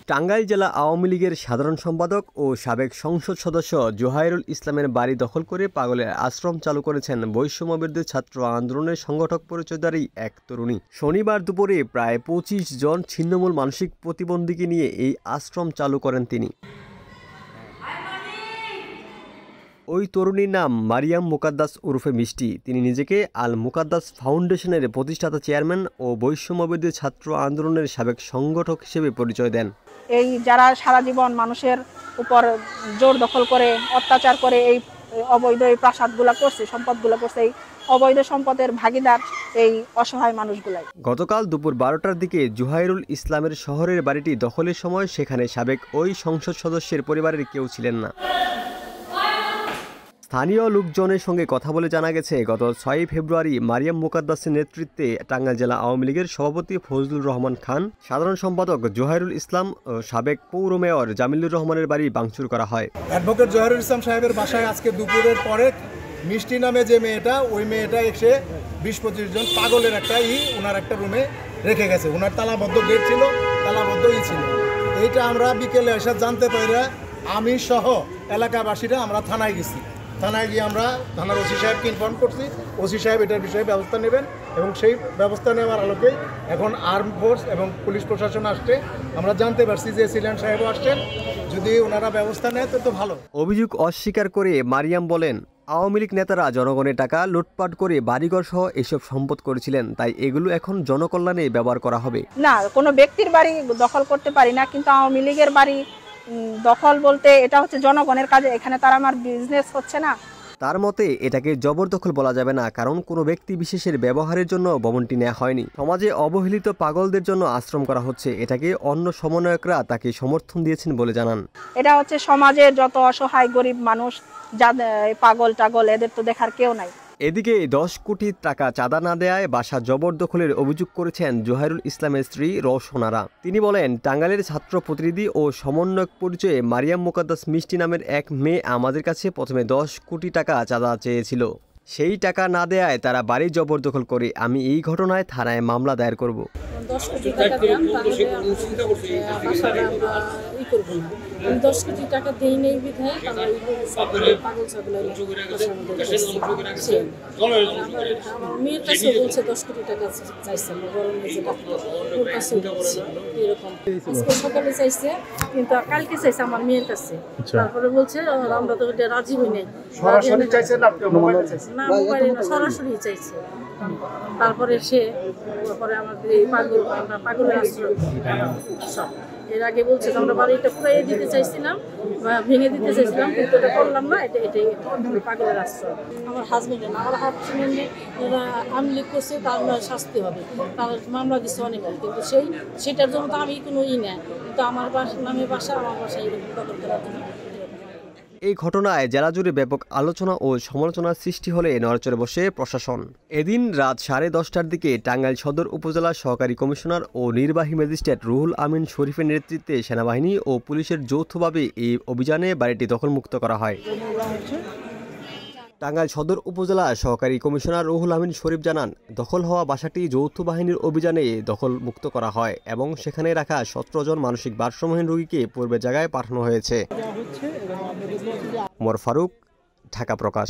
টাঙ্গাইল জেলা আওয়ামী লীগের সাধারণ সম্পাদক ও সাবেক সংসদ সদস্য জোহাইরুল ইসলামের বাড়ি দখল করে পাগলের আশ্রম চালু করেছেন বৈষম্যবিরোধী ছাত্র আন্দোলনের সংগঠক পরিচয়ধারী এক তরুণী। শনিবার দুপুরে প্রায় ২৫ জন ছিন্নমূল মানসিক প্রতিবন্ধীকে নিয়ে এই আশ্রম চালু করেন তিনি। ওই তরুণীর নাম মারিয়াম মুকাদ্দাস ওরফে মিষ্টি। তিনি নিজেকে আল মুকাদ্দাস ফাউন্ডেশনের প্রতিষ্ঠাতা চেয়ারম্যান ও বৈষম্যবিরোধী ছাত্র আন্দোলনের সাবেক সংগঠক হিসেবে পরিচয় দেন। এই যারা সারা জীবন মানুষের উপর জোর দখল করে অত্যাচার করে এই অবৈধ এই প্রাসাদগুলো করছে, সম্পদগুলো করছে, এই অবৈধ সম্পদের ভাগিদার এই অসহায় মানুষগুলাই। গতকাল দুপুর ১২টার দিকে জোহাইরুল ইসলামের শহরের বাড়িটি দখলের সময় সেখানে সাবেক ওই সংসদ সদস্যের পরিবারের কেউ ছিলেন না। স্থানীয় লোকজনের সঙ্গে কথা বলে জানা গেছে, গত ৬ ফেব্রুয়ারি মারিয়াম মুকাদ্দাসের নেতৃত্বে টাঙ্গাইল জেলা আওয়ামী লীগের সভাপতি ফজলুর রহমান খান, সাধারণ সম্পাদক জোহাইরুল ইসলাম ও সাবেক পৌর মেয়র জামিলুর রহমানের বাড়ি ভাঙচুর করা হয়। অ্যাডভোকেট জোহাইরুল ইসলাম সাহেবের বাসায় আজকে দুপুরের পরে মিষ্টি নামে যে মেয়েটা, ওই মেয়েটা এসে ২০-২৫ জন পাগলের ওনার একটা রুমে রেখে গেছে। ওনার তালাবদ্ধ গেট ছিল, তালাবদ্ধ ছিল। এইটা আমরা বিকেলে এসে জানতে পারি, আমি সহ এলাকাবাসীরা আমরা থানায় গেছি। থানায় গিয়ে আমরা থানার ওসি সাহেবকে ইনফর্ম করছি। ওসি সাহেব এটার বিষয়ে ব্যবস্থা নেবেন এবং সেই ব্যবস্থা নেওয়ার আলোকে এখন আর্ম ফোর্স এবং পুলিশ প্রশাসন আসছে। আমরা জানতে পারছি যে সিলিয়ান সাহেবও আসছেন। যদি ওনারা ব্যবস্থা নেয় তো ভালো। অভিযোগ অস্বীকার করে মারিয়াম বলেন, আওয়ামী লীগ নেতারা জনগণের টাকা লুটপাট করে বাড়িঘর সহ এসব সম্পদ করেছিলেন, তাই এগুলো এখন জনকল্যাণে ব্যবহার করা হবে। না, কোনো ব্যক্তির বাড়ি দখল করতে পারি না, কিন্তু আওয়ামী লীগের বাড়ি দখল বলতে এটা হচ্ছে জনগণের কাজে, এখানে তার আমার বিজনেস হচ্ছে না। তার মতে এটাকে জবরদখল বলা যাবে না, কারণ কোনো ব্যক্তি বিশেষের ব্যবহারের জন্য ভবনটি নেওয়া হয়নি। সমাজে অবহেলিত পাগলদের জন্য আশ্রম করা হচ্ছে, এটাকে অন্য সমন্বয়করা তাকে সমর্থন দিয়েছেন বলে জানান। এটা হচ্ছে সমাজের যত অসহায় গরিব মানুষ, যাদের পাগল টাগল, এদের তো দেখার কেউ নাই। এদিকে ১০ কোটি টাকা চাঁদা না দেয়ায় বাসা জবরদখলের অভিযোগ করেছেন জোহাইরুল ইসলামের স্ত্রী রওশনারা। তিনি বলেন, টাঙ্গাইলের ছাত্র প্রতিনিধি ও সমন্বয়ক পরিচয়ে মারিয়াম মুকাদ্দাস মিষ্টি নামের এক মেয়ে আমাদের কাছে প্রথমে ১০ কোটি টাকা চাঁদা চেয়েছিল। সেই টাকা না দেয়ায় তারা বাড়ি জবরদখল করে। আমি এই ঘটনায় থানায় মামলা দায়ের করব। ১০ কোটি টাকা দেন, তাহলে ১০ কোটি টাকা দেই নেই বিধায় পাগল ছাগল মেয়ের কাছে বলছে ১০ কোটি টাকা চাইছে, আমার বড় মেয়ে যে ডাক্তার, ওর কাছে বলছে এরকম। আজকে সকালে চাইছে, কিন্তু কালকে চাইছে আমার মেয়ের কাছে। তারপরে বলছে আমরা তো এটা রাজি হই নাই। সরাসরি চাইছে না মোবাইলে চাইছে? না, মোবাইলে না, সরাসরি চাইছে। তারপরে সে আমাদের এই পাগলের আশ্রয় সব এর আগে বলছে যে আমরা বাড়িটা পুরাই দিতে চাইছিলাম, ভেঙে দিতে চাইছিলাম, কিন্তু এটা করলাম না, এটাই পাগলের আশ্রয়। আমার হাজবেন্ডের না, আমার হাজবেন্ডে আওয়ামী লীগ করছে, তার শাস্তি হবে, তার মামলা দিচ্ছে অনেক, কিন্তু সেটার জন্য তো আমি কোনো না, কিন্তু আমার নামে বাসা, আমার বাসা এরকম দখল করার জন্য। এই ঘটনায় জেলা জুড়ে ব্যাপক আলোচনা ও সমালোচনার সৃষ্টি হলে নড়াচড়ে বসে প্রশাসন। এদিন রাত 10:30টার দিকে টাঙ্গাইল সদর উপজেলা সহকারী কমিশনার ও নির্বাহী ম্যাজিস্ট্রেট রুহুল আমিন শরীফের নেতৃত্বে সেনাবাহিনী ও পুলিশের যৌথভাবে এই অভিযানে বাড়িটি দখলমুক্ত করা হয়। টাঙ্গাইল সদর উপজেলা সহকারী কমিশনার রুহুল আমিন শরীফ জানান, দখল হওয়া বাসাটি যৌথ বাহিনীর অভিযানে দখলমুক্ত করা হয় এবং সেখানে রাখা 17 জন মানসিক ভারসাম্যহীন রোগীকে পূর্বের জায়গায় পাঠানো হয়েছে। মোর ফারুক, ঢাকা প্রকাশ।